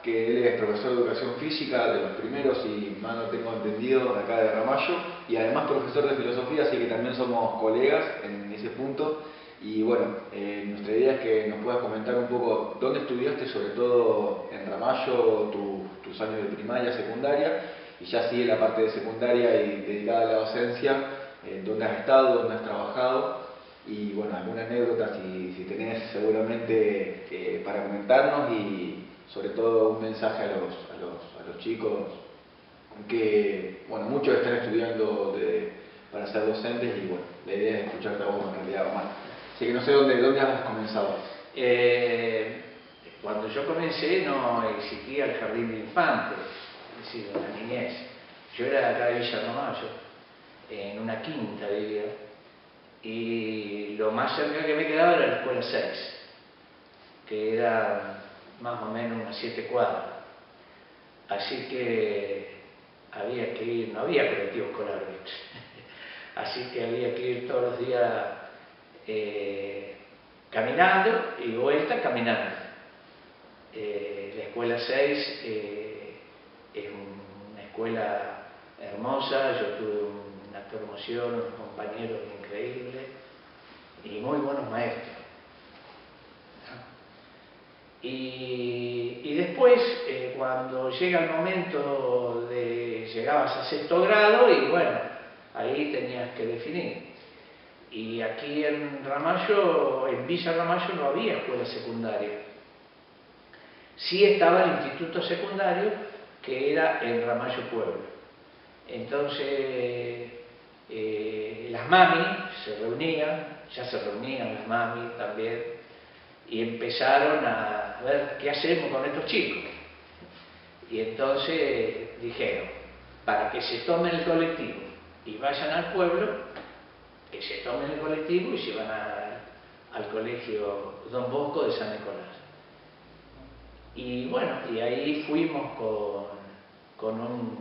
que él es profesor de educación física, de los primeros, y más no tengo entendido, de acá de Ramallo, y además profesor de filosofía, así que también somos colegas en ese punto. Y bueno, nuestra idea es que nos puedas comentar un poco dónde estudiaste, sobre todo en Ramallo, tus años de primaria, secundaria, y ya sigue la parte de secundaria y dedicada a la docencia, dónde has estado, dónde has trabajado, y bueno, alguna anécdota si tenés seguramente para comentarnos, y sobre todo un mensaje a los chicos que, bueno, muchos están estudiando para ser docentes, y bueno, la idea es escucharte a vos en realidad, Omar. Así que no sé dónde has comenzado. Cuando yo comencé no existía el jardín de infantes, es decir, en la niñez. Yo era de acá de Villa Ramallo, en una quinta vivía, y lo más cerca que me quedaba era la escuela 6, que era más o menos unas 7 cuadras. Así que había que ir, no había colectivo escolar, así que había que ir todos los días caminando y vuelta caminando. La escuela 6 es una escuela hermosa, yo tuve una promoción, unos compañeros increíbles y muy buenos maestros. Y después, cuando llega el momento llegabas a 6º grado y bueno, ahí tenías que definir. Y aquí en Ramallo, en Villa Ramallo, no había escuela secundaria. Sí estaba el instituto secundario, que era en Ramallo Pueblo. Entonces, las mami se reunían, ya se reunían las mami también, y empezaron a ver qué hacemos con estos chicos. Y entonces dijeron, para que se tomen el colectivo y vayan al pueblo, que se tomen el colectivo y se van al colegio Don Bosco de San Nicolás. Y bueno, y ahí fuimos con un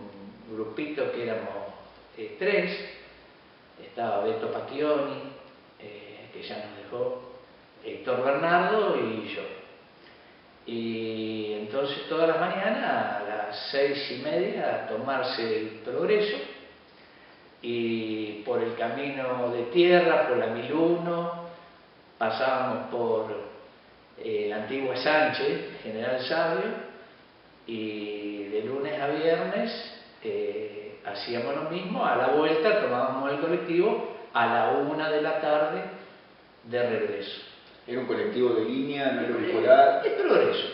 grupito que éramos 3, estaba Beto Pacchioni, que ya nos dejó, Héctor Bernardo y yo. Y entonces todas las mañanas a las 6:30 a tomarse el Progreso, y por el camino de tierra, por la 1001, pasábamos por la antigua Sánchez, General Sabio, y de lunes a viernes hacíamos lo mismo. A la vuelta tomábamos el colectivo a la 1 de la tarde de regreso. ¿Era un colectivo de línea, no era un escolar? El Progreso.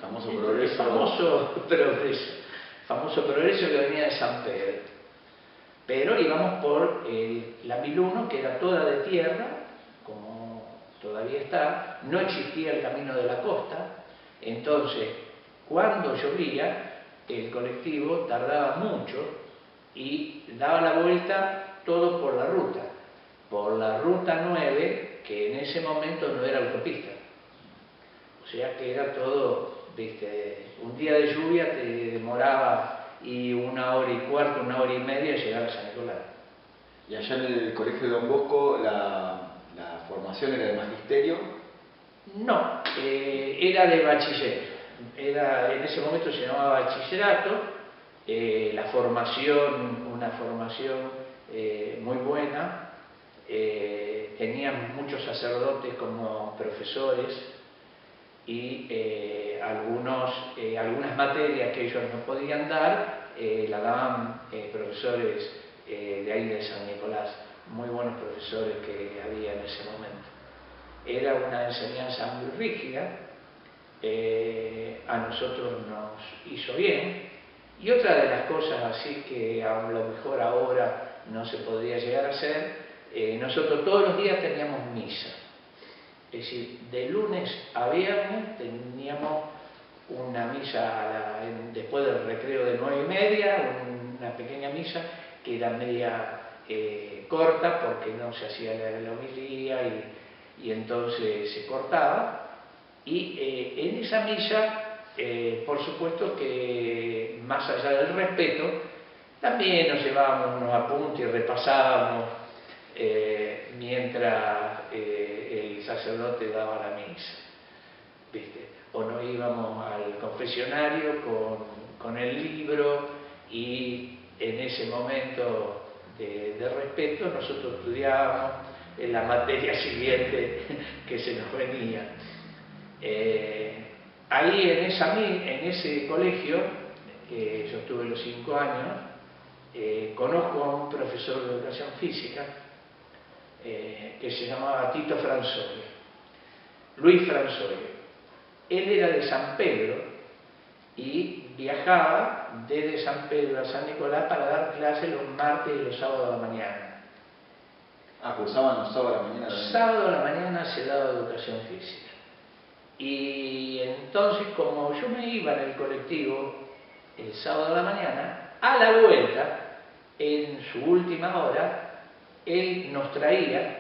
Famoso Progreso. El famoso Progreso que venía de San Pedro. Pero íbamos por la 1001, que era toda de tierra, como todavía está. No existía el camino de la costa. Entonces, cuando llovía, el colectivo tardaba mucho y daba la vuelta todo por la ruta 9, que en ese momento no era autopista. O sea que era todo, ¿viste? Un día de lluvia te demoraba y 1 hora y cuarto, 1 hora y media llegar a San Nicolás. ¿Y allá en el colegio de Don Bosco la formación era de magisterio? No, era de bachiller. En ese momento se llamaba bachillerato. La formación, una formación muy buena. Tenían muchos sacerdotes como profesores, y algunas materias que ellos no podían dar la daban profesores de ahí de San Nicolás, muy buenos profesores que había en ese momento. Era una enseñanza muy rígida, a nosotros nos hizo bien, y otra de las cosas así que a lo mejor ahora no se podría llegar a hacer, nosotros todos los días teníamos misa. Es decir, de lunes a viernes teníamos una misa después del recreo de 9:30, una pequeña misa que era media corta porque no se hacía la homilía y entonces se cortaba. Y en esa misa, por supuesto que más allá del respeto, también nos llevábamos unos apuntes y repasábamos mientras el sacerdote daba la misa, ¿viste? o nos íbamos al confesionario con el libro, y en ese momento de respeto nosotros estudiábamos en la materia siguiente que se nos venía. Ahí en ese colegio, yo estuve los 5 años, conozco a un profesor de educación física que se llamaba Tito Franzoia, Luis Franzoia. Él era de San Pedro y viajaba desde San Pedro a San Nicolás para dar clases los martes y los sábados a la mañana. ¿Cursaban los sábados a la mañana también? Sábado a la mañana se daba educación física. Y entonces, como yo me iba en el colectivo el sábado a la mañana, a la vuelta, en su última hora, él nos traía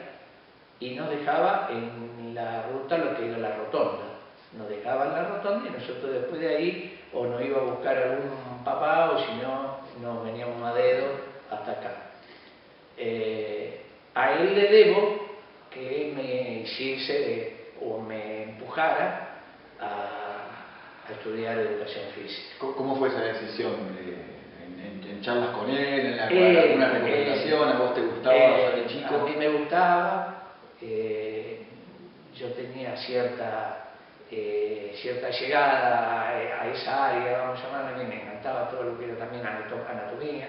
y nos dejaba en la ruta lo que era la rotonda. Nos dejaba en la rotonda y nosotros después de ahí o nos iba a buscar algún papá, o si no, nos veníamos a dedo hasta acá. A él le debo que me hiciese o me empujara a estudiar educación física. ¿Cómo fue esa decisión? ¿En charlas con él? ¿En alguna recomendación? ¿A vos te gustaba de chico? A mí me gustaba. Yo tenía cierta llegada a esa área, vamos a llamarla. A mí me encantaba todo lo que era también anatomía.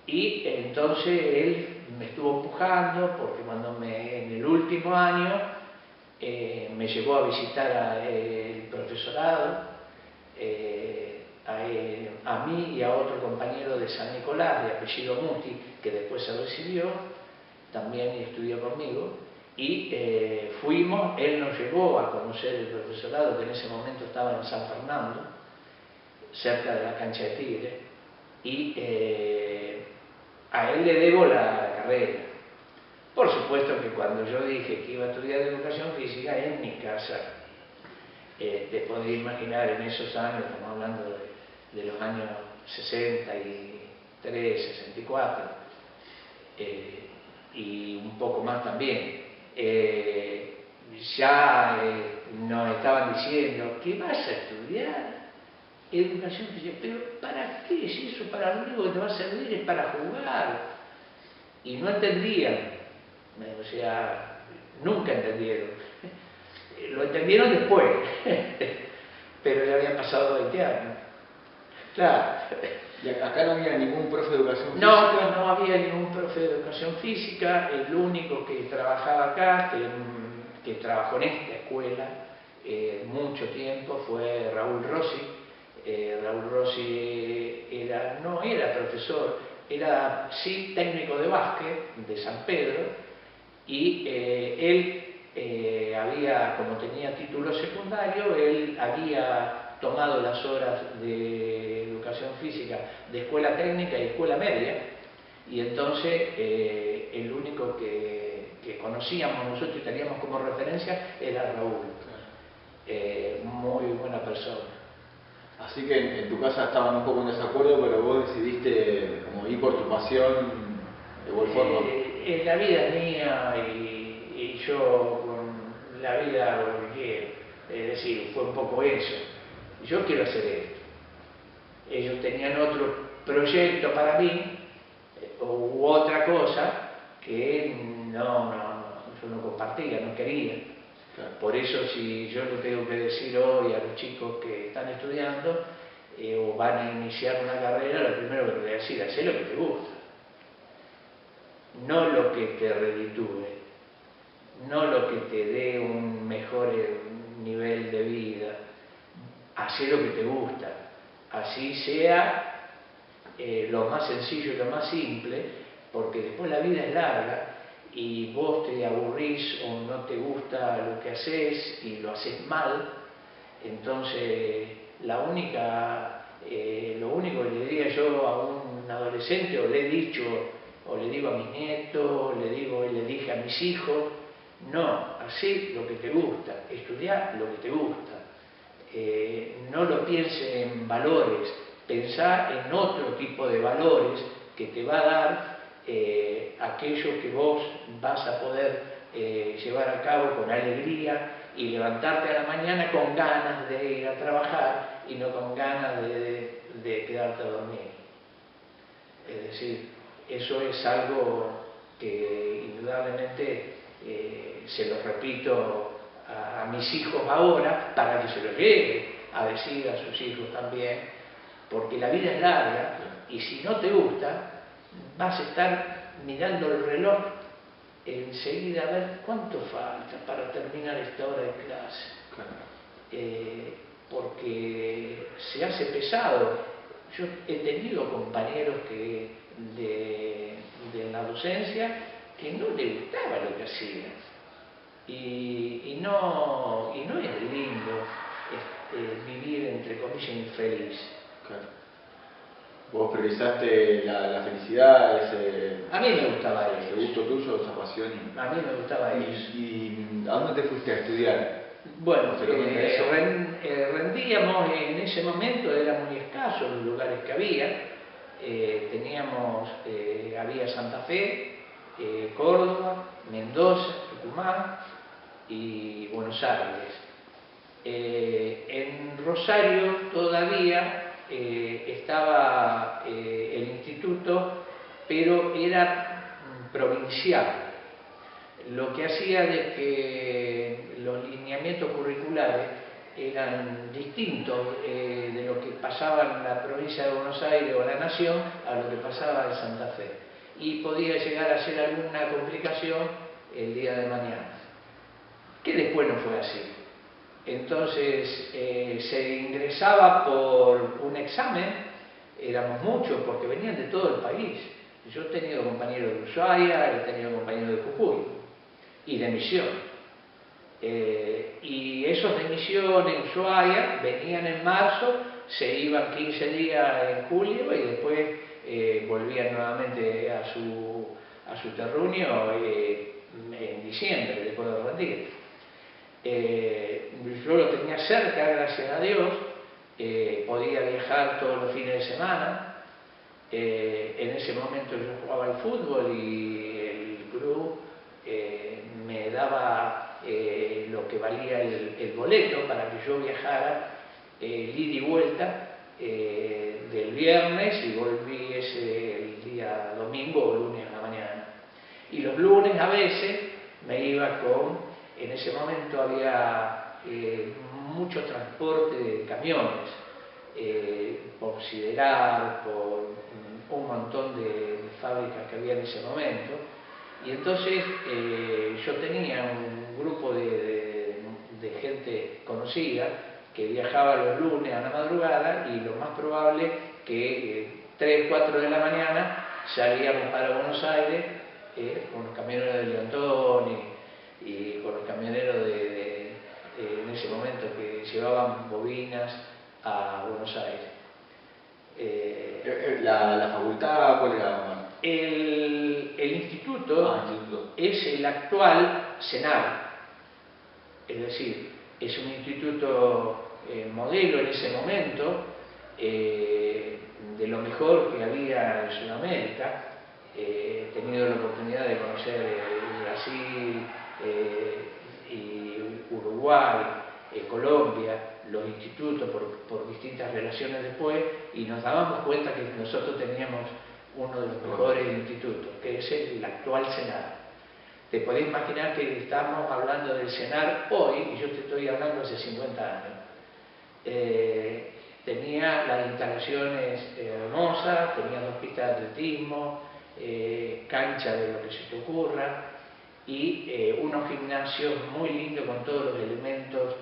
Y entonces él me estuvo empujando, porque cuando en el último año me llevó a visitar el profesorado, a mí y a otro compañero de San Nicolás, de apellido Muti, que después se recibió también y estudió conmigo, y fuimos. Él nos llevó a conocer el profesorado, que en ese momento estaba en San Fernando, cerca de la cancha de Tigre, y a él le debo la carrera. Por supuesto que cuando yo dije que iba a estudiar educación física en mi casa, te podés imaginar, en esos años, estamos hablando de los años 63, 64, y un poco más también, ya nos estaban diciendo que vas a estudiar educación física. Pero ¿para qué? Si eso para lo único que te va a servir es para jugar. Y no entendían, o sea, nunca entendieron. Lo entendieron después, pero ya habían pasado 20 años. Claro. ¿Y acá no había ningún profe de educación física? No había ningún profe de educación física. El único que trabajaba acá, que trabajó en esta escuela mucho tiempo, fue Raúl Rossi. Raúl Rossi no era profesor, era sí técnico de básquet de San Pedro, y él había, como tenía título secundario, él había tomado las horas de educación física de escuela técnica y escuela media, y entonces el único que conocíamos nosotros y teníamos como referencia era Raúl. Muy buena persona. Así que en tu casa estaban un poco en desacuerdo, pero vos decidiste como ir por tu pasión de igual forma. La vida es mía y yo con la vida hago lo que quiero. Es decir, fue un poco eso. Yo quiero hacer esto. Ellos tenían otro proyecto para mí, u otra cosa que yo no compartía, no quería. Claro. Por eso, si yo le tengo que decir hoy a los chicos que están estudiando o van a iniciar una carrera, lo primero que les voy a decir es: haz lo que te gusta, no lo que te reditúe, no lo que te dé un mejor nivel de vida. Haz lo que te gusta, así sea lo más sencillo y lo más simple, porque después la vida es larga y vos te aburrís o no te gusta lo que haces y lo haces mal. Entonces lo único que le diría yo a un adolescente, o le he dicho, o le digo a mis nietos, le dije a mis hijos: no, hacé lo que te gusta, estudiá lo que te gusta. No lo pienses en valores, pensá en otro tipo de valores que te va a dar aquello que vos vas a poder llevar a cabo con alegría y levantarte a la mañana con ganas de ir a trabajar y no con ganas de quedarte a dormir. Es decir, eso es algo que indudablemente se lo repito a mis hijos ahora para que se lo llegue a decir a sus hijos también, porque la vida es larga y si no te gusta vas a estar mirando el reloj enseguida a ver cuánto falta para terminar esta hora de clase, porque se hace pesado. Yo he tenido compañeros de la docencia que no les gustaba lo que hacían y no es lindo vivir entre comillas infeliz. Claro. ¿Vos priorizaste la felicidad, A mí me gustaba ese eso. gusto tuyo, esa pasión? A mí me gustaba eso. ¿Y a dónde te fuiste a estudiar? Bueno, rendíamos en ese momento, eran muy escasos los lugares que había. Había Santa Fe, Córdoba, Mendoza, Tucumán y Buenos Aires. En Rosario todavía estaba el instituto, pero era provincial, lo que hacía de que los lineamientos curriculares eran distintos de lo que pasaba en la provincia de Buenos Aires o la Nación a lo que pasaba en Santa Fe, y podía llegar a ser alguna complicación el día de mañana, que después no fue así. Entonces se ingresaba por un examen, éramos muchos porque venían de todo el país. Yo he tenido compañeros de Ushuaia, he tenido compañeros de Jujuy y de Misión. Y esos de Misión en Ushuaia venían en marzo, se iban 15 días en julio y después volvían nuevamente a su terruño en diciembre, después de rendir. Yo lo tenía cerca, gracias a Dios, podía viajar todos los fines de semana. En ese momento yo jugaba al fútbol y el club me daba lo que valía el boleto para que yo viajara ida y vuelta del viernes y volviese el día domingo o lunes a la mañana. Y los lunes a veces me iba en ese momento había mucho transporte de camiones, por Siderar, por un montón de fábricas que había en ese momento, y entonces yo tenía un grupo de gente conocida que viajaba los lunes a la madrugada y lo más probable que 3, 4 de la mañana salíamos para Buenos Aires con los camioneros de Leontón y con los camioneros en ese momento que llevaban bobinas a Buenos Aires. ¿La facultad cuál era? El instituto es el actual CENAR, es decir, es un instituto modelo en ese momento, de lo mejor que había en Sudamérica. He tenido la oportunidad de conocer Brasil y Uruguay, Colombia, los institutos por distintas relaciones después, y nos dábamos cuenta que nosotros teníamos uno de los mejores institutos, que es el actual CENAR. Te podés imaginar que estamos hablando del CENAR hoy, y yo te estoy hablando hace 50 años. Tenía las instalaciones hermosas, tenía 2 pistas de atletismo, cancha de lo que se te ocurra, y unos gimnasios muy lindos con todos los elementos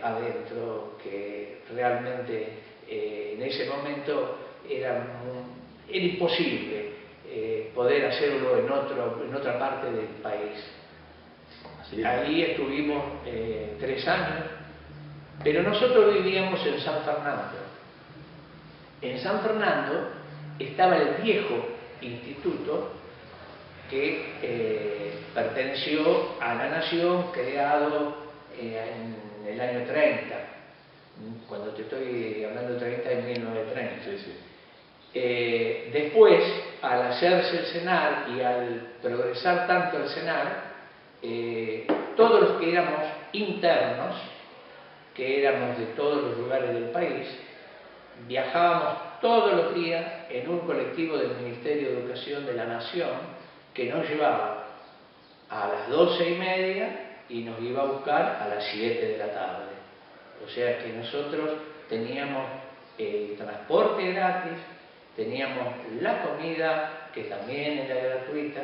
adentro, que realmente en ese momento era imposible poder hacerlo en otra parte del país. Ahí estuvimos 3 años, pero nosotros vivíamos en San Fernando. En San Fernando estaba el viejo instituto que perteneció a la Nación, creado en el año 30. Cuando te estoy hablando de 30, en 1930. Sí, sí. Después, al hacerse el CENAR y al progresar tanto el CENAR, todos los que éramos internos, que éramos de todos los lugares del país, viajábamos todos los días en un colectivo del Ministerio de Educación de la Nación que nos llevaba a las 12:30 y nos iba a buscar a las 7 de la tarde. O sea que nosotros teníamos el transporte gratis, teníamos la comida, que también era gratuita,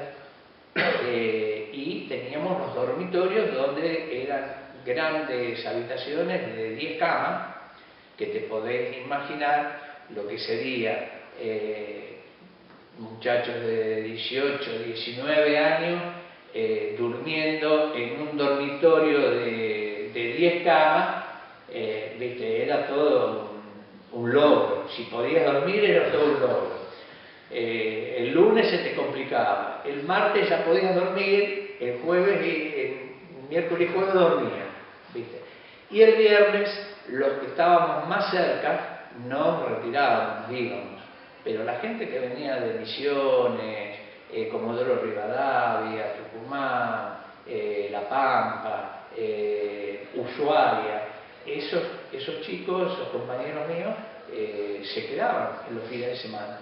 y teníamos los dormitorios donde eran grandes habitaciones de 10 camas, que te podéis imaginar lo que sería muchachos de 18, 19 años durmiendo en un dormitorio de 10 camas, ¿viste? Era todo un logro. Si podías dormir era todo un logro. El lunes se te complicaba, el martes ya podías dormir, el jueves el miércoles y jueves dormías, ¿viste? Y el viernes los que estábamos más cerca nos retirábamos, íbamos, pero la gente que venía de Misiones, Comodoro Rivadavia, Tucumán, La Pampa, Ushuaia, esos chicos, esos compañeros míos, se quedaban en los fines de semana.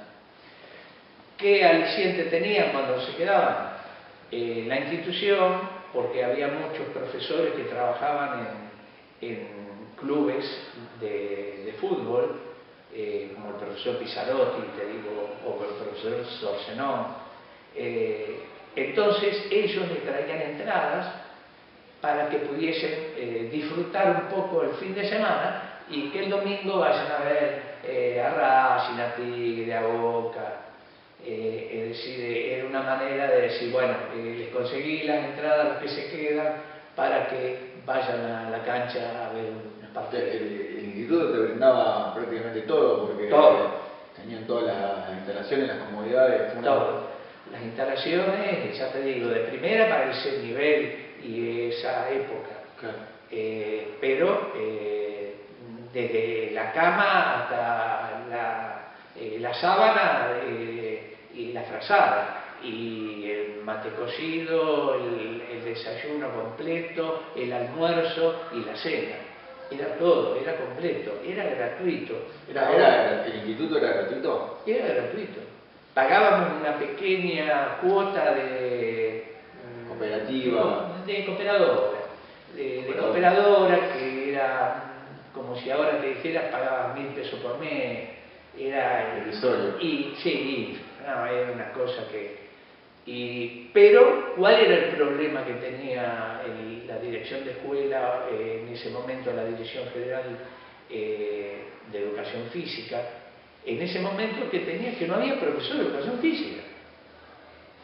¿Qué aliciente tenían cuando se quedaban? La institución, porque había muchos profesores que trabajaban en clubes de fútbol, como el profesor Pizarotti, te digo, o el profesor Sorcenón. Entonces ellos les traían entradas para que pudiesen disfrutar un poco el fin de semana y que el domingo vayan a ver a Racing, a Tigre, a Boca. Es decir, era una manera de decir, bueno, les conseguí las entradas a los que se quedan para que vayan a la cancha a ver unas partidas. El instituto te brindaba prácticamente todo, porque tenían todas las instalaciones, las comodidades. Todo. Las instalaciones, ya te digo, de primera para ese nivel y esa época. Claro. Pero desde la cama hasta la sábana y la frazada, y el mate cocido, el desayuno completo, el almuerzo y la cena. Era todo, era completo, era gratuito. ¿El instituto era gratuito? Era gratuito. Pagábamos una pequeña cuota de cooperativa. De cooperadora. De cooperadora, que era como si ahora te dijeras pagabas 1.000 pesos por mes. Era irrisorio. Sí, no, era una cosa que... pero, ¿cuál era el problema que tenía la dirección de escuela, en ese momento la Dirección General de Educación Física? En ese momento que tenía que no había profesor de educación física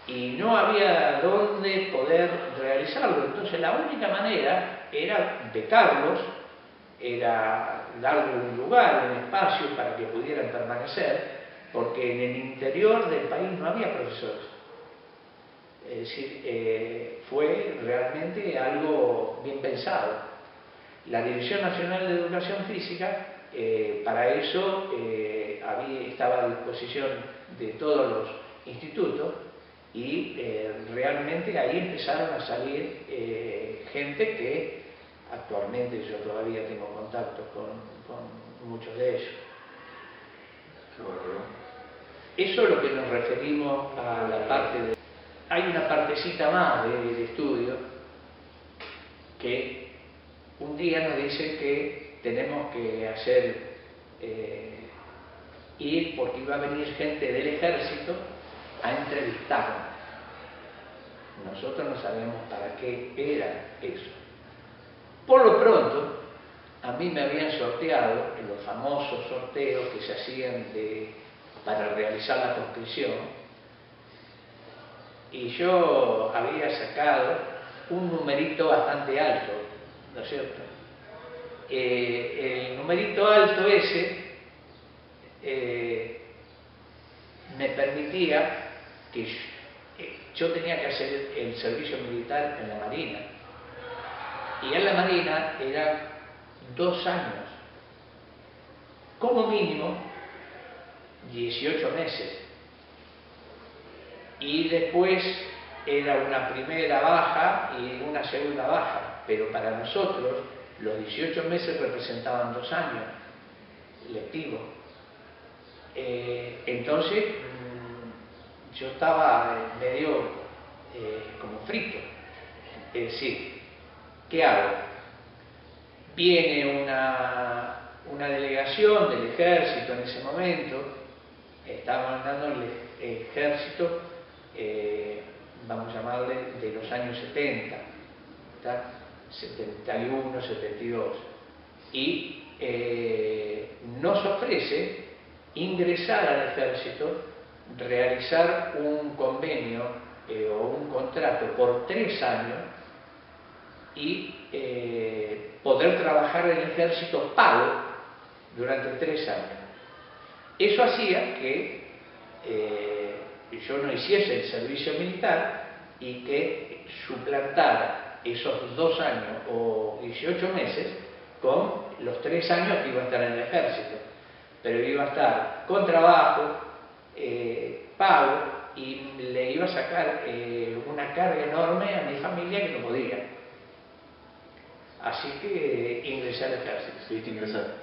y no había dónde poder realizarlo. Entonces la única manera era becarlos, era darle un lugar, un espacio para que pudieran permanecer, porque en el interior del país no había profesores. Es decir, fue realmente algo bien pensado. La Dirección Nacional de Educación Física, para eso estaba a disposición de todos los institutos y realmente ahí empezaron a salir gente que actualmente yo todavía tengo contacto con muchos de ellos. Qué bárbaro. Eso es lo que nos referimos a la parte de... Hay una partecita más de estudio que un día nos dice que tenemos que hacer ir porque iba a venir gente del ejército a entrevistarnos. Nosotros no sabíamos para qué era eso. Por lo pronto, a mí me habían sorteado en los famosos sorteos que se hacían para realizar la conscripción, y yo había sacado un numerito bastante alto, ¿no es cierto? El numerito alto ese me permitía que yo tenía que hacer el servicio militar en la Marina, y en la Marina eran 2 años, como mínimo 18 meses, y después era una primera baja y una segunda baja, pero para nosotros los 18 meses representaban 2 años lectivos. Entonces yo estaba medio como frito. Es decir, ¿qué hago? Viene una delegación del ejército en ese momento, estaba mandando el ejército, vamos a llamarle, de los años 70, ¿tá? 71, 72, y nos ofrece ingresar al ejército, realizar un convenio o un contrato por 3 años y poder trabajar en el ejército pago durante 3 años. Eso hacía que yo no hiciese el servicio militar y que suplantara esos 2 años o 18 meses con los 3 años que iba a estar en el ejército. Pero iba a estar con trabajo, pago, y le iba a sacar una carga enorme a mi familia que no podía. Así que ingresé al ejército. ¿Pudiste ingresar?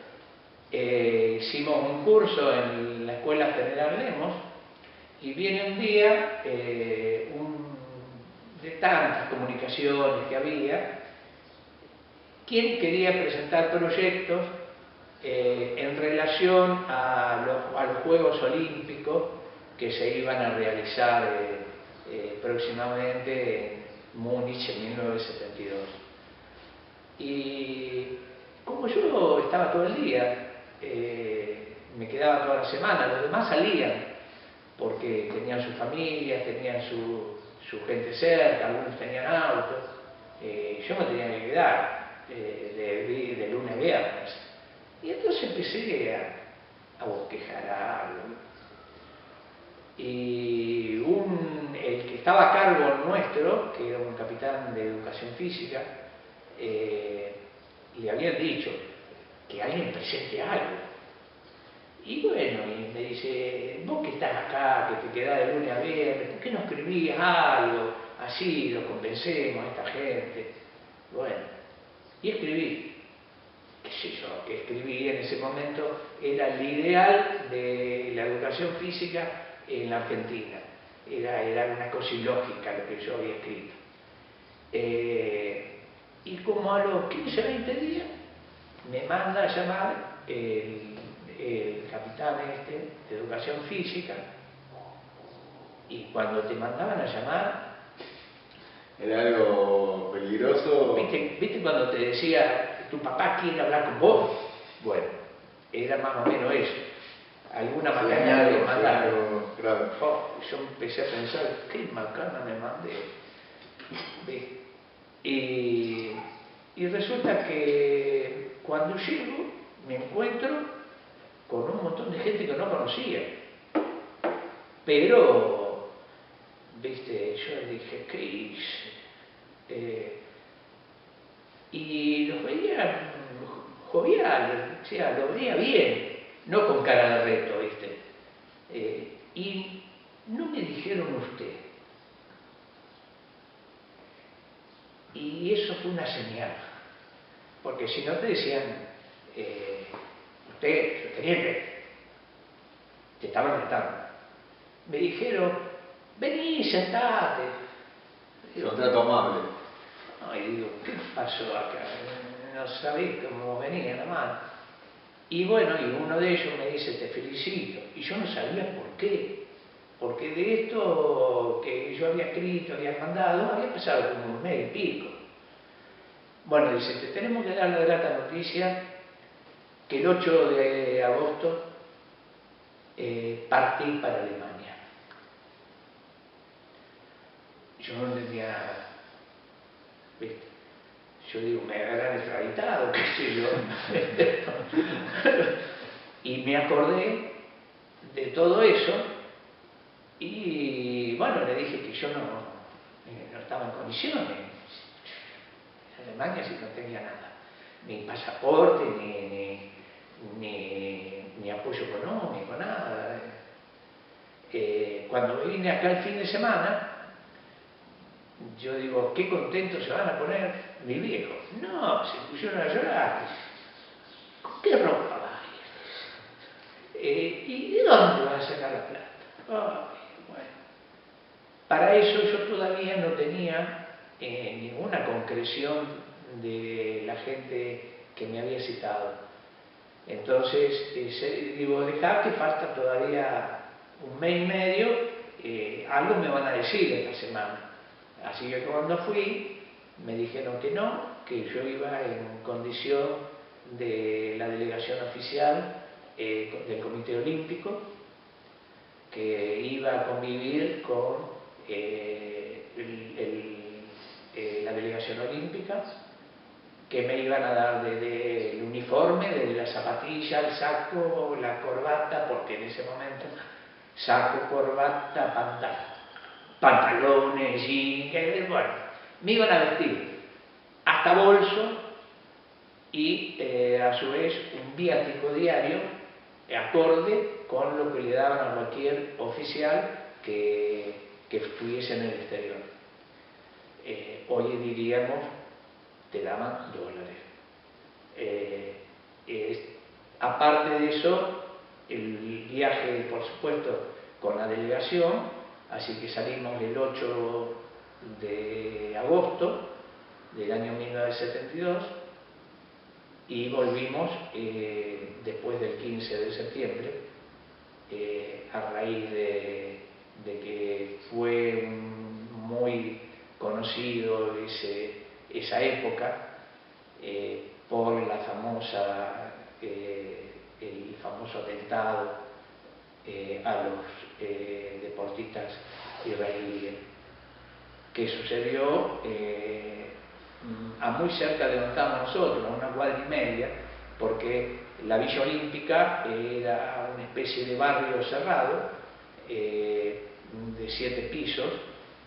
Hicimos un curso en la Escuela General Lemos y viene un día, de tantas comunicaciones que había, quien quería presentar proyectos en relación a los Juegos Olímpicos que se iban a realizar próximamente en Múnich en 1972. Y como yo estaba todo el día, me quedaba toda la semana, los demás salían porque tenían sus familias, tenían su gente cerca, algunos tenían autos, yo me tenía que quedar de lunes a viernes. Y entonces empecé a bosquejar algo. Y el que estaba a cargo nuestro, que era un capitán de educación física, le habían dicho que alguien presente algo. Y bueno, y me dice, vos que estás acá, que te quedás de lunes a viernes, ¿por qué no escribís algo? Así lo convencemos a esta gente. Bueno, y escribí. ¿Qué sé yo? Que escribí en ese momento era el ideal de la educación física en la Argentina. Era una cosa ilógica lo que yo había escrito. Y como a los 15, 20 días me manda a llamar el capitán de educación física, y cuando te mandaban a llamar... ¿Era algo peligroso? ¿Viste cuando te decía, tu papá quiere hablar con vos? Bueno, era más o menos eso. Alguna macana me mandaron. Claro. Yo empecé a pensar, ¿qué macana me mandé? Y resulta que cuando llego me encuentro con un montón de gente que no conocía. Pero, viste, yo dije, ¿qué hice? Y los veía joviales, o sea, los veía bien, no con cara de reto, viste. Y no me dijeron usted. Y eso fue una señal, porque si no te decían, usted, su teniente, te estaban retando. Me dijeron, vení, sentate. Digo, un trato amable. No, y digo, ¿qué pasó acá? No sabés cómo venía la mano. Y bueno, y uno de ellos me dice, te felicito. Y yo no sabía por qué. Porque de esto que yo había escrito, había mandado, había pasado como un mes y pico. Bueno, dice, te tenemos que dar la grata noticia que el 8 de agosto partí para Alemania. Yo no entendía nada. ¿Viste? Yo digo, me habrán extraditado, qué sé yo. Y me acordé de todo eso y bueno, le dije que yo no estaba en condiciones. En Alemania sí no tenía nada, ni pasaporte, ni apoyo económico, nada. Cuando vine acá el fin de semana, yo digo, qué contentos se van a poner mis viejos. No, se pusieron a llorar. ¿Con qué ropa vas a ir? ¿Y de dónde vas a sacar la plata? Bueno. Para eso yo todavía no tenía ninguna concreción de la gente que me había citado. Entonces, digo, dejá que falta todavía un mes y medio, algo me van a decir esta semana. Así que cuando fui, me dijeron que no, que yo iba en condición de la delegación oficial del Comité Olímpico, que iba a convivir con la delegación olímpica, que me iban a dar desde el uniforme, de la zapatilla, el saco, la corbata, porque en ese momento saco, corbata, pantalones, jeans, bueno, me iban a vestir hasta bolso y a su vez un viático diario acorde con lo que le daban a cualquier oficial que estuviese en el exterior. Hoy diríamos, te daban dólares. Aparte de eso, el viaje, por supuesto, con la delegación, así que salimos el 8 de agosto del año 1972 y volvimos después del 15 de septiembre, a raíz de que fue muy conocido esa época por la famosa, el famoso atentado a los deportistas israelíes, que sucedió a muy cerca de donde estábamos nosotros, a una cuadra y media, porque la Villa Olímpica era una especie de barrio cerrado de 7 pisos,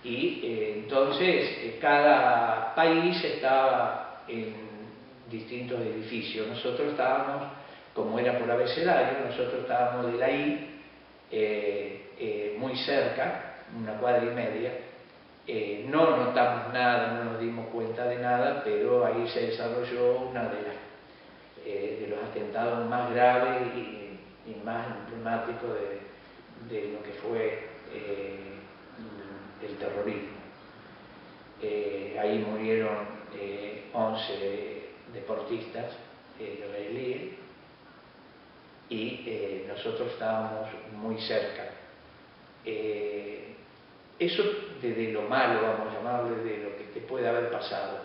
y entonces cada país estaba en distintos edificios. Nosotros estábamos, como era por abecedario, nosotros estábamos de la I, muy cerca, una cuadra y media. No notamos nada, no nos dimos cuenta de nada, pero ahí se desarrolló uno de los atentados más graves y más emblemáticos de lo que fue el terrorismo. Ahí murieron 11 deportistas israelíes y nosotros estábamos muy cerca. Eso de lo malo, vamos a llamarle, de lo que te puede haber pasado.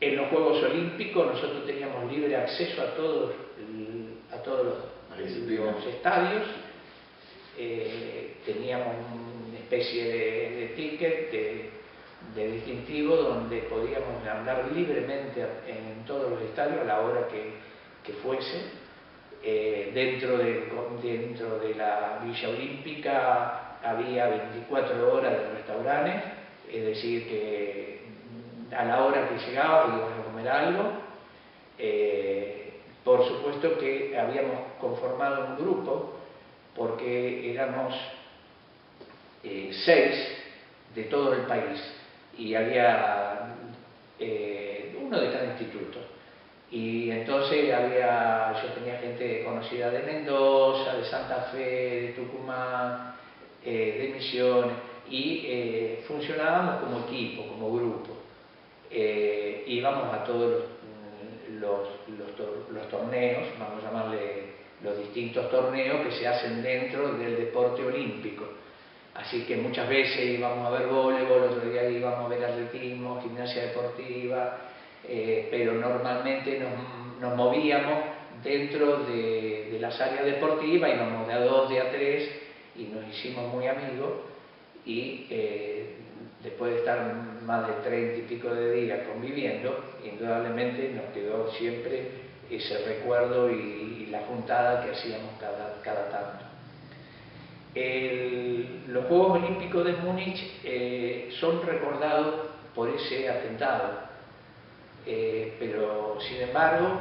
En los Juegos Olímpicos nosotros teníamos libre acceso a todos los estadios. Teníamos una especie de ticket, de distintivo, donde podíamos andar libremente en todos los estadios a la hora que fuese. Dentro de la Villa Olímpica había 24 horas de restaurantes, es decir, que a la hora que llegaba íbamos a comer algo. Por supuesto que habíamos conformado un grupo, porque éramos 6 de todo el país y había uno de cada instituto. Y entonces yo tenía gente conocida de Mendoza, de Santa Fe, de Tucumán, de Misiones, y funcionábamos como equipo, como grupo. Íbamos a todos los torneos, vamos a llamarle los distintos torneos que se hacen dentro del deporte olímpico. Así que muchas veces íbamos a ver voleibol, otro día íbamos a ver atletismo, gimnasia deportiva, pero normalmente nos movíamos dentro de las áreas deportivas, íbamos de a 2, de a 3 y nos hicimos muy amigos, y después de estar más de 30 y pico de días conviviendo, indudablemente nos quedó siempre ese recuerdo y la juntada que hacíamos cada tanto. Los Juegos Olímpicos de Múnich son recordados por ese atentado, pero sin embargo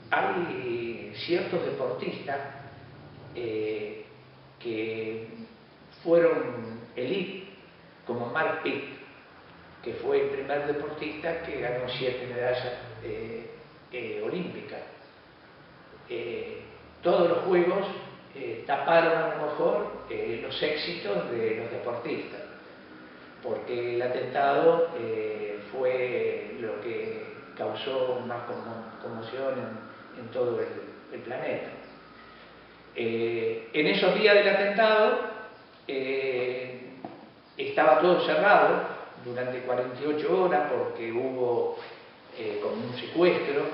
hay ciertos deportistas que fueron elite, como Mark Pitt, que fue el primer deportista que ganó 7 medallas olímpicas. Todos los juegos taparon a lo mejor los éxitos de los deportistas, porque el atentado fue lo que causó más conmoción en todo el planeta. En esos días del atentado estaba todo cerrado durante 48 horas porque hubo como un secuestro,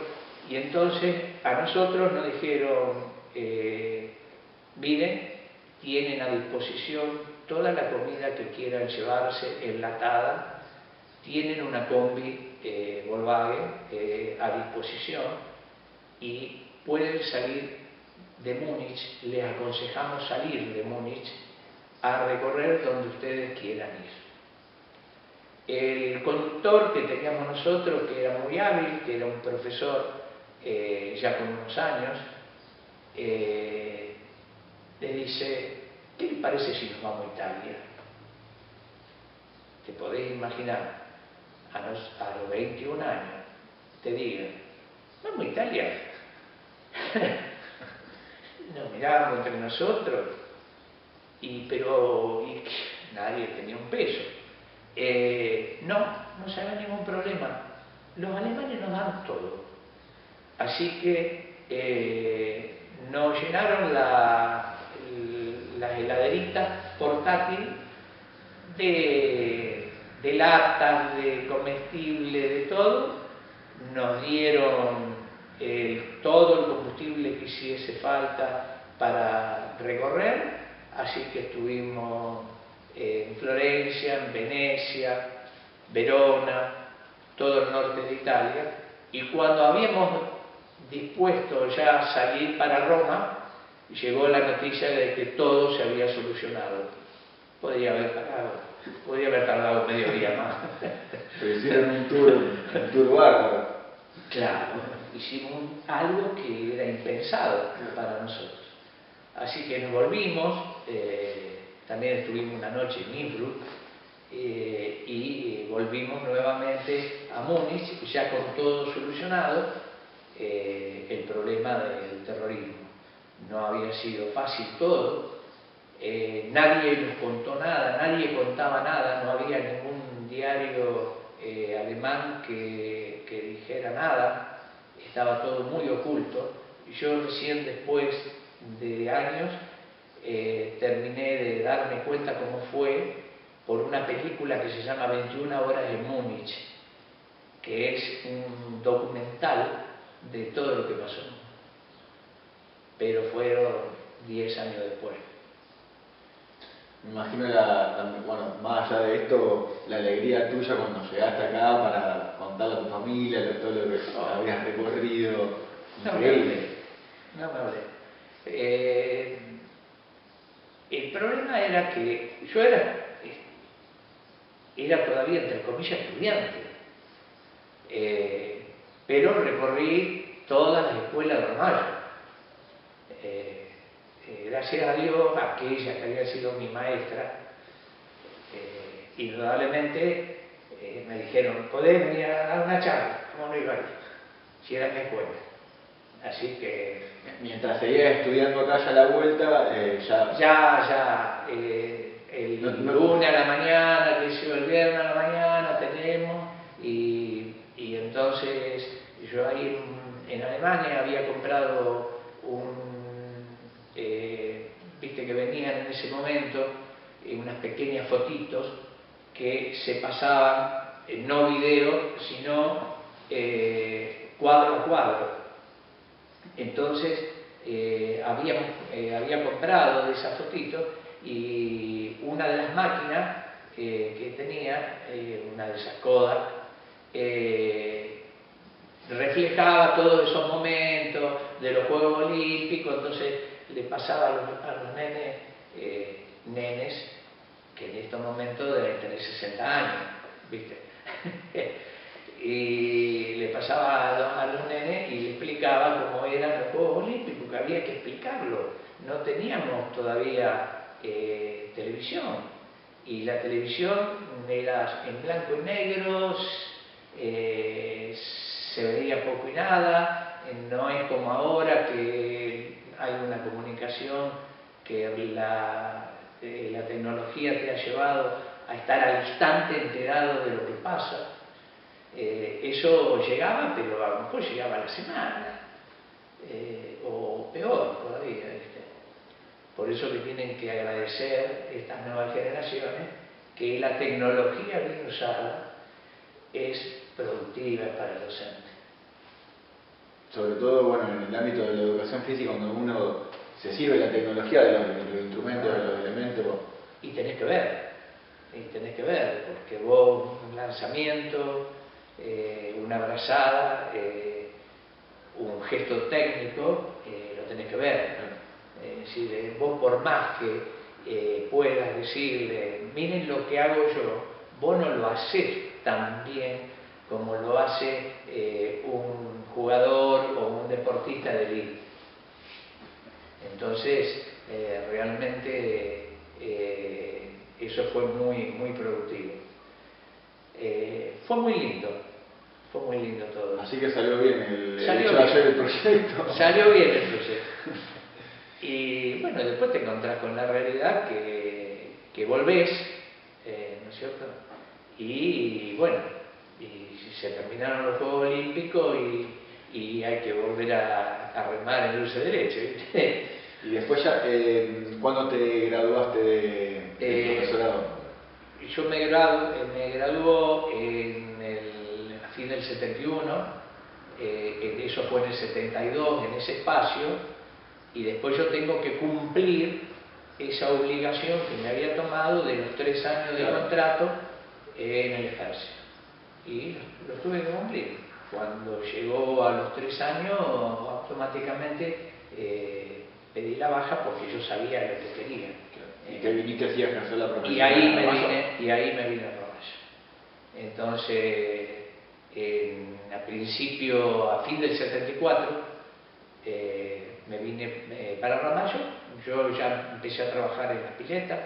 y entonces a nosotros nos dijeron, miren, tienen a disposición toda la comida que quieran llevarse enlatada, tienen una combi Volkswagen a disposición y pueden salir de Múnich, les aconsejamos salir de Múnich a recorrer donde ustedes quieran ir. El conductor que teníamos nosotros, que era muy hábil, que era un profesor ya con unos años, le dice, ¿qué le parece si nos vamos a Italia? Te podés imaginar, a los 21 años, te digan, vamos a Italia. Nos mirábamos entre nosotros, pero nadie tenía un peso. No se haga ningún problema. Los alemanes nos dan todo. Así que nos llenaron las heladeritas portátiles de latas, de comestible, de todo. Nos dieron todo el combustible que hiciese falta para recorrer. Así que estuvimos en Florencia, en Venecia, Verona, todo el norte de Italia, y cuando habíamos dispuesto ya a salir para Roma, llegó la noticia de que todo se había solucionado. Podría haber tardado medio día más. Pero hicieron un tour bárbaro. Claro, hicimos algo que era impensado para nosotros. Así que nos volvimos, también estuvimos una noche en Innsbruck, y volvimos nuevamente a Múnich, ya con todo solucionado, el problema del terrorismo. No había sido fácil todo, nadie nos contó nada, nadie contaba nada, no había ningún diario alemán que dijera nada, estaba todo muy oculto. Yo recién después de años terminé de darme cuenta cómo fue por una película que se llama 21 horas en Múnich, que es un documental de todo lo que pasó, pero fueron 10 años después. Me imagino, bueno, más allá de esto, la alegría tuya cuando llegaste acá para contarle a tu familia todo lo que habías recorrido. Increíble. No me hablé. El problema era que yo era todavía, entre comillas, estudiante, pero recorrí todas las escuelas de Ramallo. Gracias a Dios, aquella que había sido mi maestra, indudablemente me dijeron, ¿podés venir a dar una charla? ¿Cómo no iba a ir? Si era mi escuela. Así que... Mientras seguías estudiando acá ya a la vuelta, el lunes a la mañana, el viernes a la mañana tenemos, y entonces yo ahí en Alemania había comprado viste que venían en ese momento unas pequeñas fotitos que se pasaban, no video, sino cuadro a cuadro. Entonces había comprado de esas fotitos, y una de las máquinas que tenía, una de esas Kodak, reflejaba todos esos momentos de los Juegos Olímpicos. Entonces le pasaba a los nenes que en estos momentos deben tener 60 años, ¿viste? Y le pasaba a los nenes y le explicaba cómo eran los Juegos Olímpicos, que había que explicarlo. No teníamos todavía televisión. Y la televisión era en blanco y negro, se veía poco y nada, no es como ahora que hay una comunicación que la tecnología te ha llevado a estar al instante enterado de lo que pasa. Eso llegaba, pero a lo mejor llegaba a la semana, o peor todavía, ¿viste? Por eso que tienen que agradecer estas nuevas generaciones que la tecnología bien usada es productiva para el docente. Sobre todo, bueno, en el ámbito de la educación física, cuando uno se sirve de la tecnología, de los instrumentos, de los elementos. Y tenés que ver, porque vos un lanzamiento, una brazada, un gesto técnico, lo tenés que ver. Es decir, vos por más que puedas decirle, miren lo que hago yo, vos no lo hacés tan bien como lo hace un jugador o un deportista de élite. Entonces, realmente eso fue muy productivo. Fue muy lindo todo. Así que salió bien el proyecto. Salió bien el proyecto. Y bueno, después te encontrás con la realidad que volvés, ¿no es cierto? Y bueno, y se terminaron los Juegos Olímpicos y hay que volver a remar en dulce derecho, ¿viste? Y después ya, ¿cuándo te graduaste de profesorado? Yo me graduó a fin del 71, eso fue en el 72, en ese espacio. Y después yo tengo que cumplir esa obligación que me había tomado de los 3 años de contrato en el ejército. Y lo tuve que cumplir. Cuando llegó a los 3 años, automáticamente pedí la baja porque yo sabía lo que quería. ¿Y que viniste así a ejercer la profesión? Y ahí me vine a Ramallo. Entonces, a fin del 74, me vine para Ramallo. Yo ya empecé a trabajar en las piletas.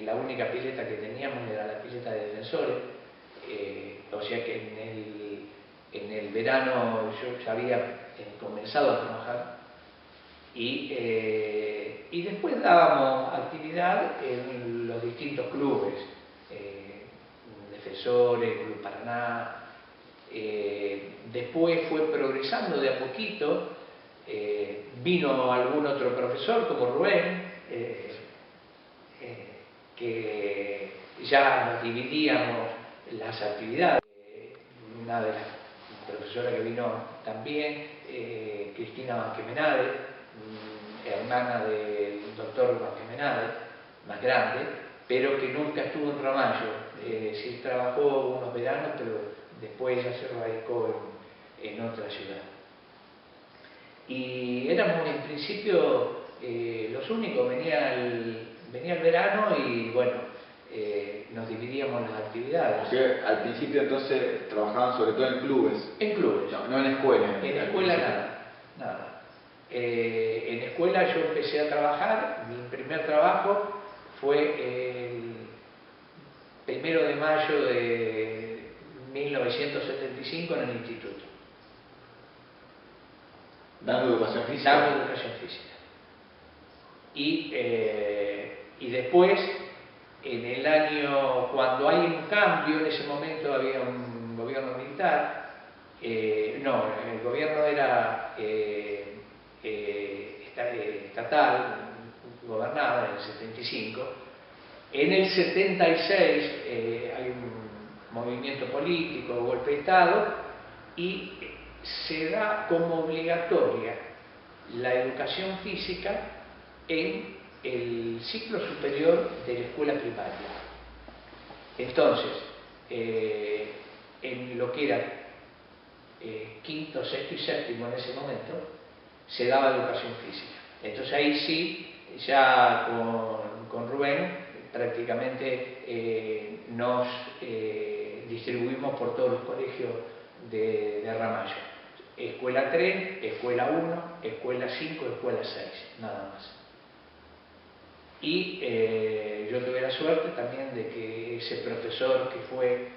La única pileta que teníamos era la pileta de Defensores, o sea que en el verano yo ya había comenzado a trabajar y después dábamos actividad en los distintos clubes, Defensores, Club Paraná. Después fue progresando de a poquito. Vino algún otro profesor como Rubén, que ya nos dividíamos las actividades. Una de las profesoras que vino también, Cristina Banquemenade, hermana del doctor Banquemenade, más grande, pero que nunca estuvo en Ramallo. Sí trabajó unos veranos, pero después ya se radicó en otra ciudad. Y éramos en principio los únicos. Venía el verano y bueno, nos dividíamos las actividades. Porque al principio entonces trabajaban sobre todo en clubes. En clubes. No en escuelas. En escuela nada. En escuela yo empecé a trabajar. Mi primer trabajo fue el 1 de mayo de 1975 en el instituto. Dando educación física. Dando educación física. Y después, en el año, cuando hay un cambio, en ese momento había un gobierno militar, el gobierno era estatal, gobernaba en el 75. En el 76 hay un movimiento político, golpe de Estado, y se da como obligatoria la educación física en el ciclo superior de la escuela primaria. Entonces, en lo que era quinto, sexto y séptimo en ese momento, se daba educación física. Entonces ahí sí, ya con Rubén, prácticamente nos distribuimos por todos los colegios de Ramallo. Escuela 3, Escuela 1, Escuela 5, Escuela 6, nada más. Y yo tuve la suerte también de que ese profesor que fue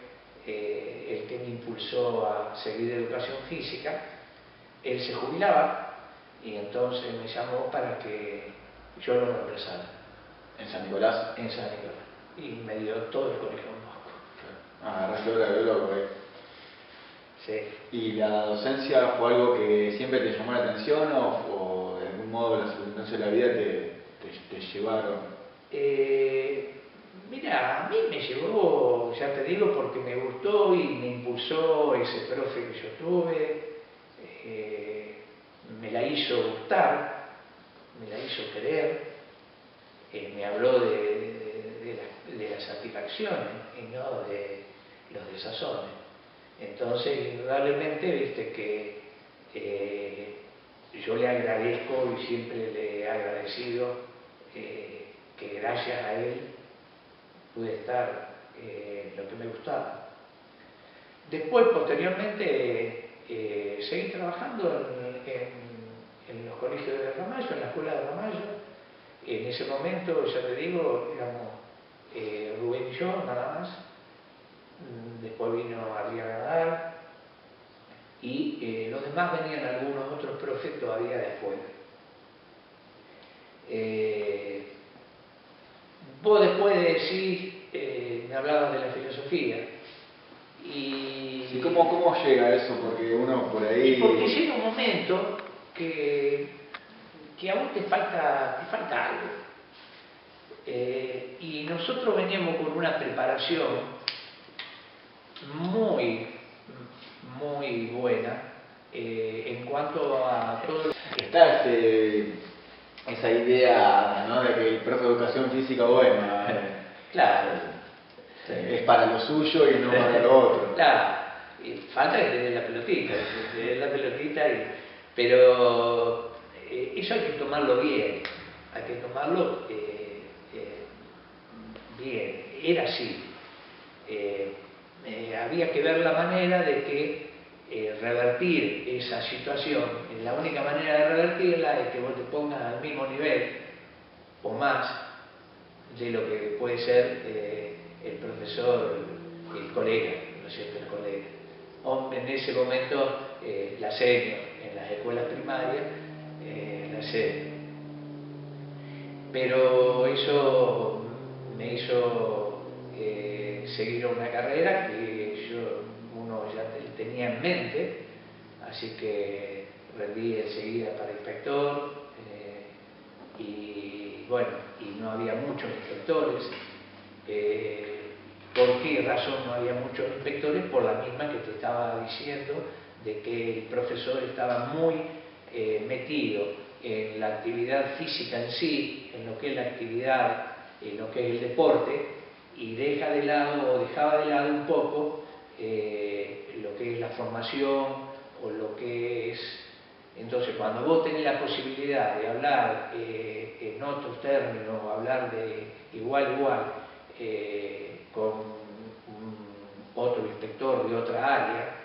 el que me impulsó a seguir educación física, él se jubilaba y entonces me llamó para que yo lo reemplazara. ¿En San Nicolás? En San Nicolás. Y me dio todo el colegio Don Bosco. Agarraste hora de loco, Sí. ¿Y la docencia fue algo que siempre te llamó la atención o de algún modo las circunstancias de la vida te llevaron? Mira, a mí me llevó, ya te digo, porque me gustó y me impulsó ese profe que yo tuve, me la hizo gustar, me la hizo querer, me habló de las satisfacciones y no de los desazones. Entonces, indudablemente, viste que yo le agradezco y siempre le he agradecido que gracias a él pude estar lo que me gustaba. Después, posteriormente, seguí trabajando en los colegios de Ramallo, en la escuela de Ramallo. En ese momento, ya te digo, éramos Rubén y yo, nada más. Después vino Adrián Nadal y los demás venían algunos otros profes todavía de afuera. Vos después decís, me hablabas de la filosofía y... Sí, ¿cómo llega eso? Porque uno por ahí... Y porque llega un momento que aún te falta algo. Y nosotros veníamos con una preparación muy buena en cuanto a todo. Está esa idea, ¿no?, de que el profe de educación física, bueno, claro, es para lo suyo y no para lo otro. Claro, y falta que tener la pelotita, pero eso hay que tomarlo bien, hay que tomarlo bien. Era así. Había que ver la manera de que revertir esa situación. La única manera de revertirla es que vos te pongas al mismo nivel o más de lo que puede ser el profesor, el colega, ¿no es cierto?, el colega. O en ese momento la senior, en las escuelas primarias, la senior. Pero eso me hizo seguir una carrera que uno ya tenía en mente, así que rendí enseguida para inspector y bueno, y no había muchos inspectores. ¿Por qué razón no había muchos inspectores? Por la misma que te estaba diciendo, de que el profesor estaba muy metido en la actividad física en sí, en lo que es la actividad, en lo que es el deporte, y dejaba de lado un poco lo que es la formación o lo que es... Entonces, cuando vos tenés la posibilidad de hablar en otros términos, hablar de igual a igual con otro inspector de otra área,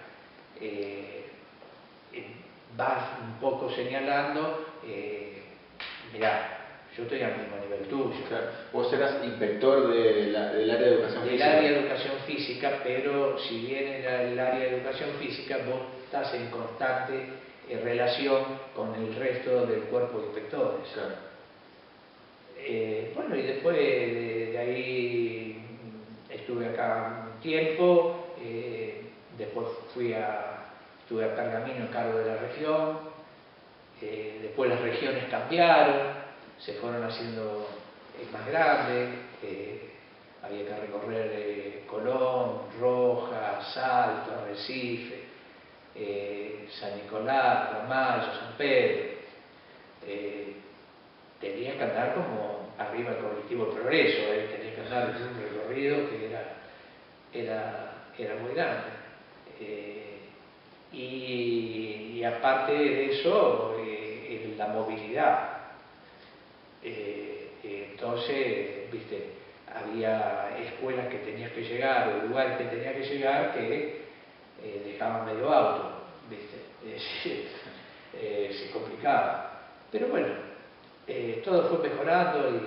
vas un poco señalando, mirá, yo estoy al mismo nivel tuyo. Claro. Vos eras inspector del área de educación física. Del área de educación física, pero si bien era el área de educación física, vos estás en constante relación con el resto del cuerpo de inspectores. Claro. Bueno, y después de ahí estuve acá un tiempo, después estuve a Pergamino a cargo de la región, después las regiones cambiaron, se fueron haciendo más grandes, había que recorrer Colón, Rojas, Salto, Arrecife, San Nicolás, Ramallo, San Pedro. Tenías que andar como arriba el colectivo Progreso, tenías que andar en un recorrido que era muy grande. Y aparte de eso, la movilidad. Entonces, viste, había escuelas que tenías que llegar o lugares que tenías que llegar que dejaban medio auto, viste, se complicaba. Pero bueno, todo fue mejorando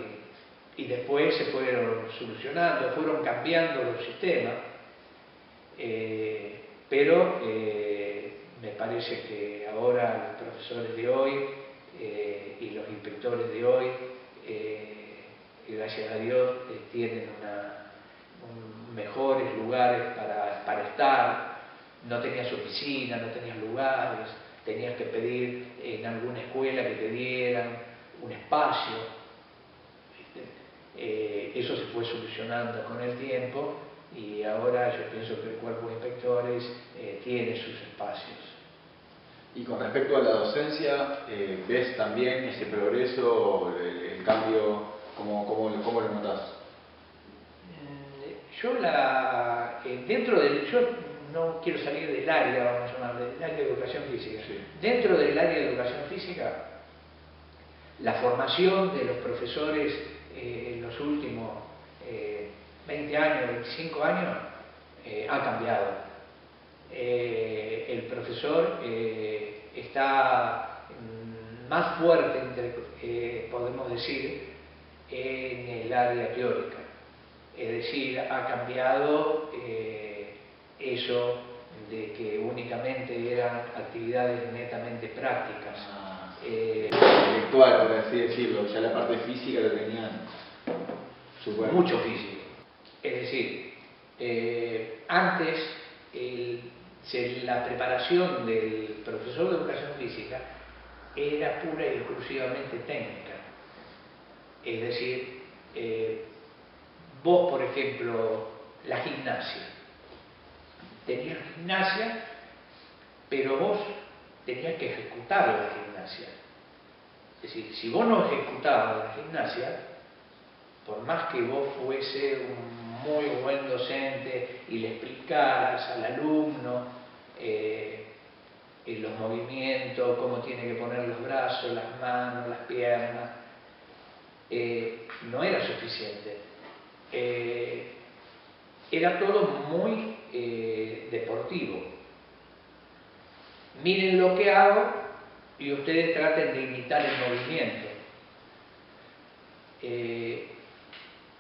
y después se fueron solucionando, fueron cambiando los sistemas, pero me parece que ahora los profesores de hoy y los inspectores de hoy, gracias a Dios, tienen mejores lugares para estar. No tenías oficina, no tenías lugares, tenías que pedir en alguna escuela que te dieran un espacio. Eso se fue solucionando con el tiempo y ahora yo pienso que el cuerpo de inspectores tiene sus espacios. Y con respecto a la docencia, ¿ves también ese progreso, el cambio, cómo lo notas? Yo no quiero salir del área, vamos a llamarle, del área de educación física. Sí. Dentro del área de educación física, la formación de los profesores en los últimos 20 años, 25 años, ha cambiado. El profesor está más fuerte, podemos decir, en el área teórica. Es decir, ha cambiado eso de que únicamente eran actividades netamente prácticas. Intelectual, por así decirlo, ya la parte física lo tenían mucho físico. Es decir, antes la preparación del profesor de educación física era pura y exclusivamente técnica. Es decir, vos, por ejemplo, la gimnasia. Tenías gimnasia, pero vos tenías que ejecutar la gimnasia. Es decir, si vos no ejecutabas la gimnasia, por más que vos fuese un muy buen docente y le explicaras al alumno los movimientos, cómo tiene que poner los brazos, las manos, las piernas, no era suficiente. Era todo muy deportivo. Miren lo que hago y ustedes traten de imitar el movimiento.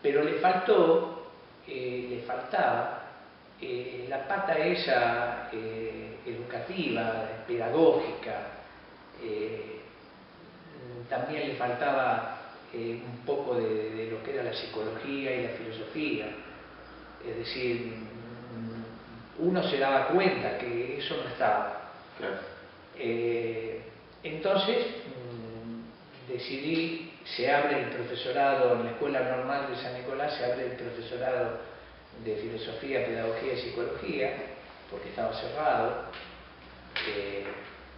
Pero le faltaba la pata esa educativa, pedagógica. También le faltaba un poco de lo que era la psicología y la filosofía. Es decir, uno se daba cuenta que eso no estaba. Claro. Entonces decidí, se abre el profesorado en la Escuela Normal de San Nicolás, se abre el profesorado de Filosofía, Pedagogía y Psicología, porque estaba cerrado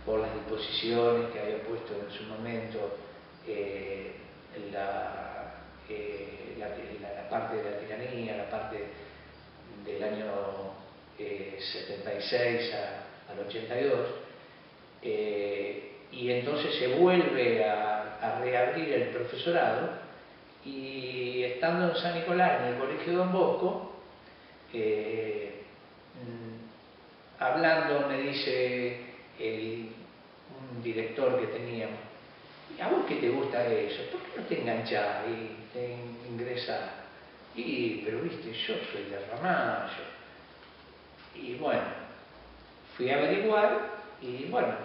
por las disposiciones que había puesto en su momento la parte de la tiranía, la parte del año 76 al 82, y entonces se vuelve a reabrir el profesorado, y estando en San Nicolás, en el Colegio Don Bosco, hablando me dice un director que teníamos: ¿y a vos qué te gusta eso? ¿Por qué no te enganchás y te ingresás? Pero viste, yo soy de Ramallo. Y bueno, fui a averiguar y bueno,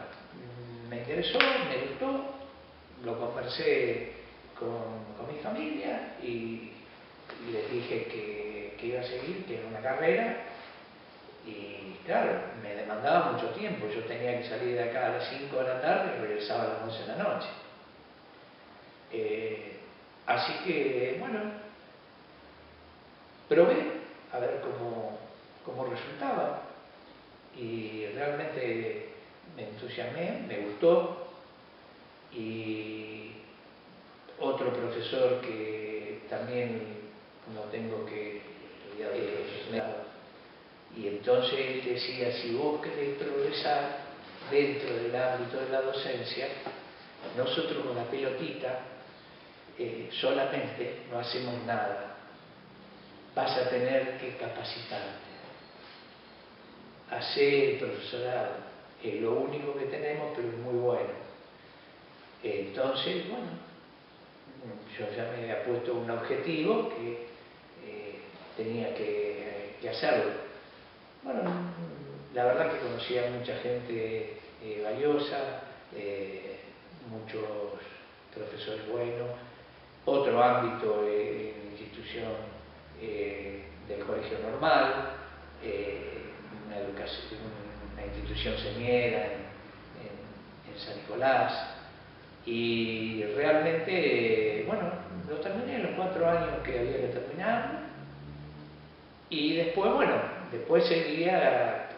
me interesó, me gustó, lo conversé con mi familia y les dije que iba a seguir, que era una carrera. Y claro, me demandaba mucho tiempo. Yo tenía que salir de acá a las 5 de la tarde y regresaba a las 11 de la noche. Así que, bueno, probé a ver cómo resultaba. Y realmente me entusiasmé, me gustó. Y otro profesor que también no tengo que... y entonces él decía: si vos querés progresar dentro del ámbito de la docencia, nosotros con la pelotita solamente no hacemos nada. Vas a tener que capacitarte. Hacé el profesorado. Es lo único que tenemos, pero es muy bueno. Entonces, bueno, yo ya me había puesto un objetivo que tenía que hacerlo. Bueno, la verdad que conocí a mucha gente valiosa, muchos profesores buenos, otro ámbito en la institución del colegio normal, una institución señera en San Nicolás, y realmente, bueno, lo terminé en los 4 años que había que terminar, y después, bueno, después seguía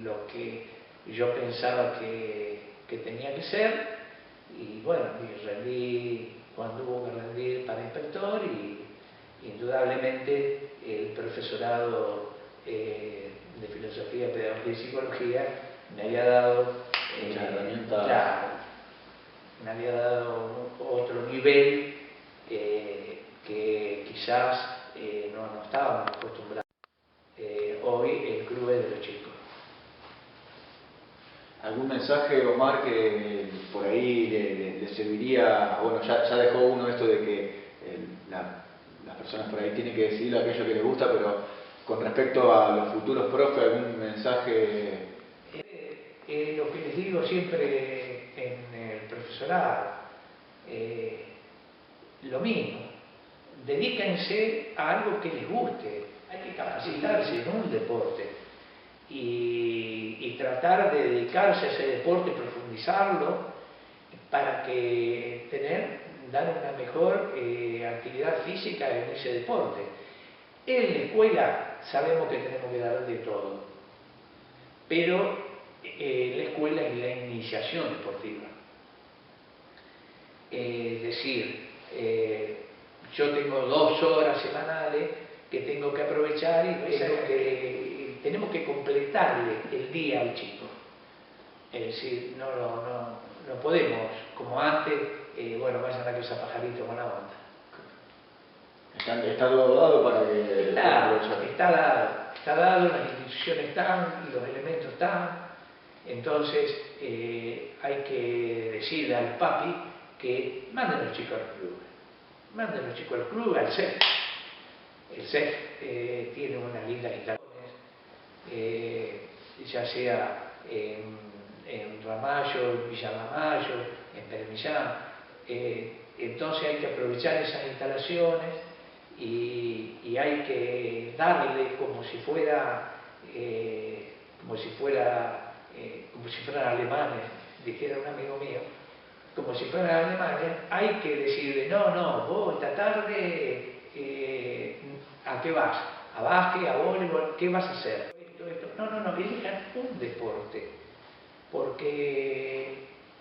lo que yo pensaba que tenía que ser, y bueno, y rendí cuando hubo que rendir para inspector, y indudablemente el profesorado de filosofía, pedagogía y psicología me había dado me había dado otro nivel que quizás no estábamos acostumbrados. Hoy el club es de los chicos. ¿Algún mensaje, Omar, que por ahí le serviría? Bueno, ya dejó uno esto de que las personas por ahí tienen que decidir aquello que les gusta, pero con respecto a los futuros profes, ¿algún mensaje? Lo que les digo siempre en el profesorado, lo mismo, dedíquense a algo que les guste, hay que capacitarse en un deporte y tratar de dedicarse a ese deporte, profundizarlo para que dar una mejor actividad física en ese deporte. En la escuela sabemos que tenemos que dar de todo, pero la escuela es la iniciación deportiva. Es decir, yo tengo 2 horas semanales que tengo que aprovechar y tenemos que completarle el día al chico. Es decir, no podemos, como antes, bueno, vayan a que esa pajarito con la onda. Está todo dado para que... Está dado, las instituciones están, los elementos están. Entonces hay que decirle al papi que manden a los chicos al club. Manden a los chicos al club, al CEF. El CEF tiene unas lindas instalaciones, ya sea en Ramallo, en Villa Ramallo, en Permillán. Entonces hay que aprovechar esas instalaciones y hay que darle como si fueran alemanes, dijera un amigo mío, como si fueran alemanes, hay que decirle, no, vos esta tarde, ¿a qué vas? ¿A básquet, a voleibol? ¿Qué vas a hacer? Esto. No, elijan un deporte, porque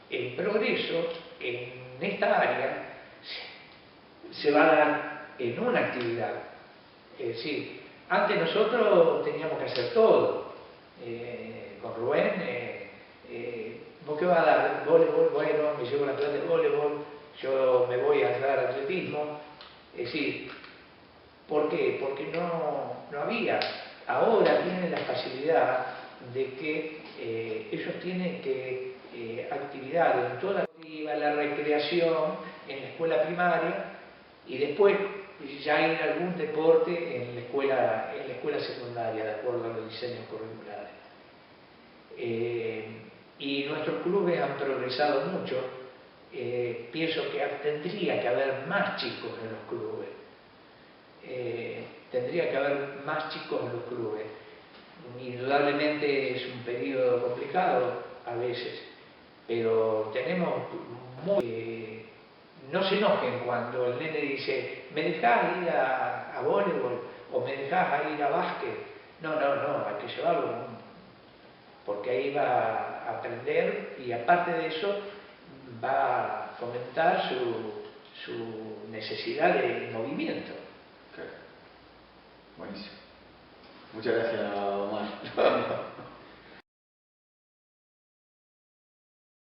el progreso en esta área se va a dar en una actividad. Es decir, antes nosotros teníamos que hacer todo. Con Rubén, ¿vos qué vas a dar? Voleibol, bueno, me llevo la clase de voleibol, yo me voy a dar atletismo. Es decir, ¿por qué? Porque no había. Ahora tienen la facilidad de que ellos tienen que actividades en toda la recreación en la escuela primaria y después ya hay algún deporte en la escuela secundaria, de acuerdo a los diseños curriculares. Y nuestros clubes han progresado mucho. Pienso que tendría que haber más chicos en los clubes. Tendría que haber más chicos en los clubes. Indudablemente es un periodo complicado a veces, pero tenemos no se enojen cuando el nene dice, ¿me dejás ir a voleibol? ¿O me dejás ir a básquet? No, hay que llevarlo, porque ahí va a aprender y aparte de eso va a fomentar su necesidad de movimiento. Buenísimo. Muchas gracias, Omar.